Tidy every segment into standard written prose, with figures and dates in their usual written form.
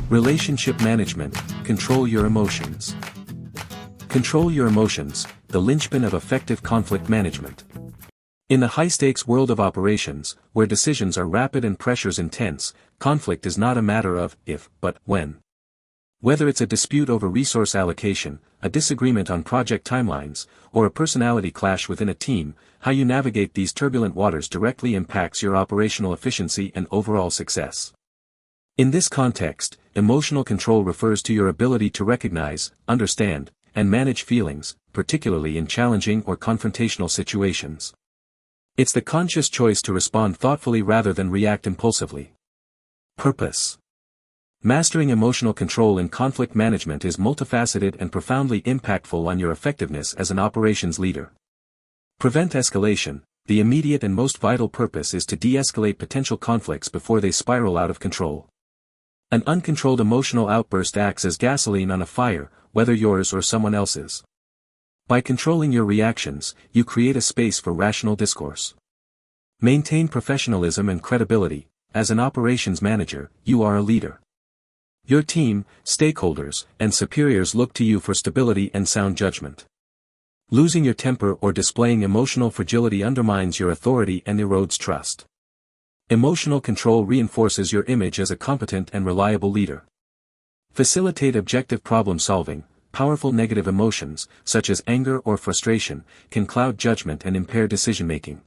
Relationship management, control your emotions. Control your emotions, the linchpin of effective conflict management. In the high-stakes world of operations, where decisions are rapid and pressures intense, conflict is not a matter of if, but when. Whether it's a dispute over resource allocation, a disagreement on project timelines, or a personality clash within a team, how you navigate these turbulent waters directly impacts your operational efficiency and overall success. In this context, emotional control refers to your ability to recognize, understand, and manage feelings, particularly in challenging or confrontational situations. It's the conscious choice to respond thoughtfully rather than react impulsively. Purpose. Mastering emotional control in conflict management is multifaceted and profoundly impactful on your effectiveness as an operations leader. Prevent escalation. The immediate and most vital purpose is to de-escalate potential conflicts before they spiral out of control. An uncontrolled emotional outburst acts as gasoline on a fire, whether yours or someone else's. By controlling your reactions, you create a space for rational discourse. Maintain professionalism and credibility. As an operations manager, you are a leader. Your team, stakeholders, and superiors look to you for stability and sound judgment. Losing your temper or displaying emotional fragility undermines your authority and erodes trust. Emotional control reinforces your image as a competent and reliable leader. Facilitate objective problem solving. Powerful negative emotions, such as anger or frustration, can cloud judgment and impair decision-making.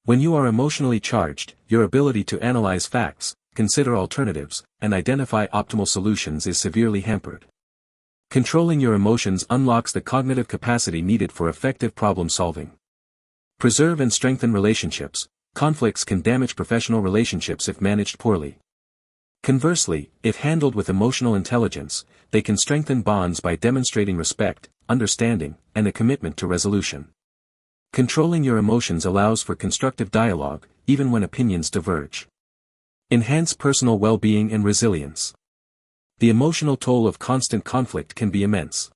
When you are emotionally charged, your ability to analyze facts, consider alternatives, and identify optimal solutions is severely hampered. Controlling your emotions unlocks the cognitive capacity needed for effective problem solving. Preserve and strengthen relationships. Conflicts can damage professional relationships if managed poorly. Conversely, if handled with emotional intelligence, they can strengthen bonds by demonstrating respect, understanding, and a commitment to resolution. Controlling your emotions allows for constructive dialogue, even when opinions diverge. Enhance personal well-being and resilience. The emotional toll of constant conflict can be immense.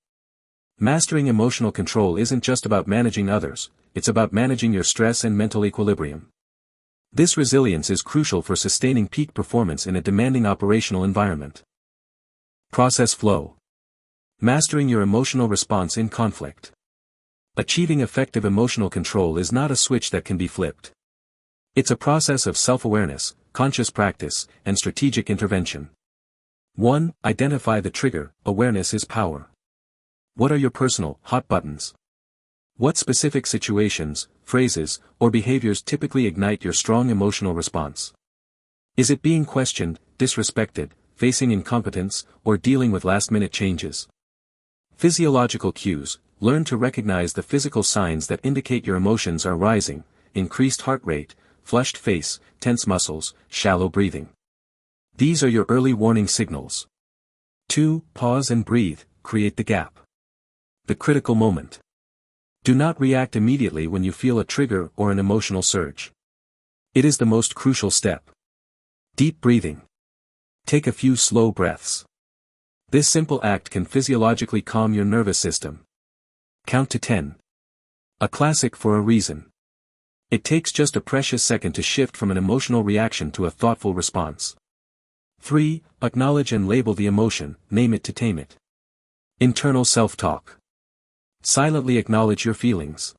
Mastering emotional control isn't just about managing others, it's about managing your stress and mental equilibrium. This resilience is crucial for sustaining peak performance in a demanding operational environment. Process flow. Mastering your emotional response in conflict. Achieving effective emotional control is not a switch that can be flipped. It's a process of self-awareness, conscious practice, and strategic intervention. 1. Identify the trigger. Awareness is power. What are your personal hot buttons? What specific situations, phrases, or behaviors typically ignite your strong emotional response? Is it being questioned, disrespected, facing incompetence, or dealing with last-minute changes? Physiological cues. Learn to recognize the physical signs that indicate your emotions are rising: increased heart rate, flushed face, tense muscles, shallow breathing. These are your early warning signals. 2. Pause and breathe. Create the gap. The critical moment. Do not react immediately when you feel a trigger or an emotional surge. It is the most crucial step. Deep breathing. Take a few slow breaths. This simple act can physiologically calm your nervous system. Count to 10. A classic for a reason. It takes just a precious second to shift from an emotional reaction to a thoughtful response. 3. Acknowledge and label the emotion, name it to tame it. Internal self-talk. Silently acknowledge your feelings.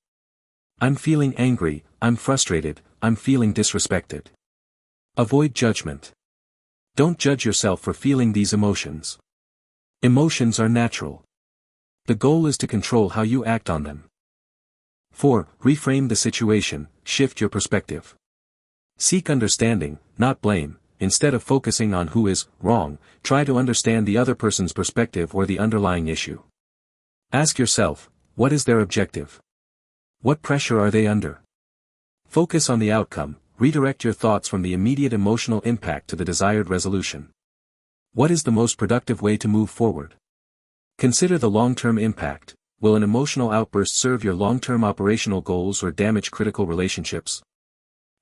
I'm feeling angry, I'm frustrated, I'm feeling disrespected. Avoid judgment. Don't judge yourself for feeling these emotions. Emotions are natural. The goal is to control how you act on them. 4. Reframe the situation, shift your perspective. Seek understanding, not blame. Instead of focusing on who is wrong, try to understand the other person's perspective or the underlying issue. Ask yourself, what is their objective? What pressure are they under? Focus on the outcome, redirect your thoughts from the immediate emotional impact to the desired resolution. What is the most productive way to move forward? Consider the long-term impact. Will an emotional outburst serve your long-term operational goals or damage critical relationships?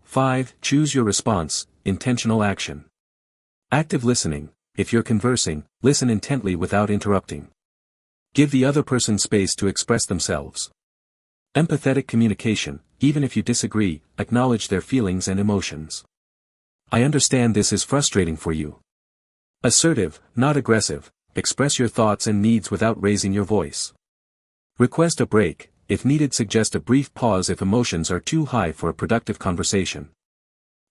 5. Choose your response, intentional action. Active listening. If you're conversing, listen intently without interrupting. Give the other person space to express themselves. Empathetic communication. Even if you disagree, acknowledge their feelings and emotions. I understand this is frustrating for you. Assertive, not aggressive, express your thoughts and needs without raising your voice. Request a break, if needed suggest a brief pause if emotions are too high for a productive conversation.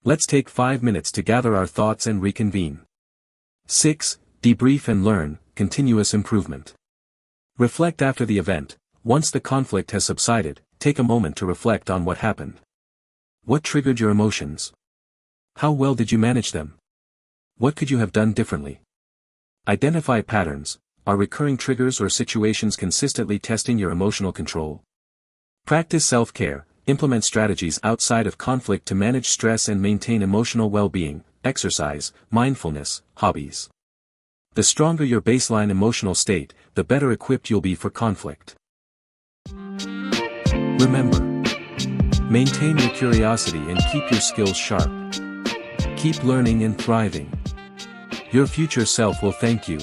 Let's take 5 minutes to gather our thoughts and reconvene. 6. Debrief and learn, continuous improvement. Reflect after the event. Once the conflict has subsided, take a moment to reflect on what happened. What triggered your emotions? How well did you manage them? What could you have done differently? Identify patterns. Are recurring triggers or situations consistently testing your emotional control? Practice self-care. Implement strategies outside of conflict to manage stress and maintain emotional well-being, exercise, mindfulness, hobbies. The stronger your baseline emotional state, the better equipped you'll be for conflict. Remember, maintain your curiosity and keep your skills sharp. Keep learning and thriving. Your future self will thank you.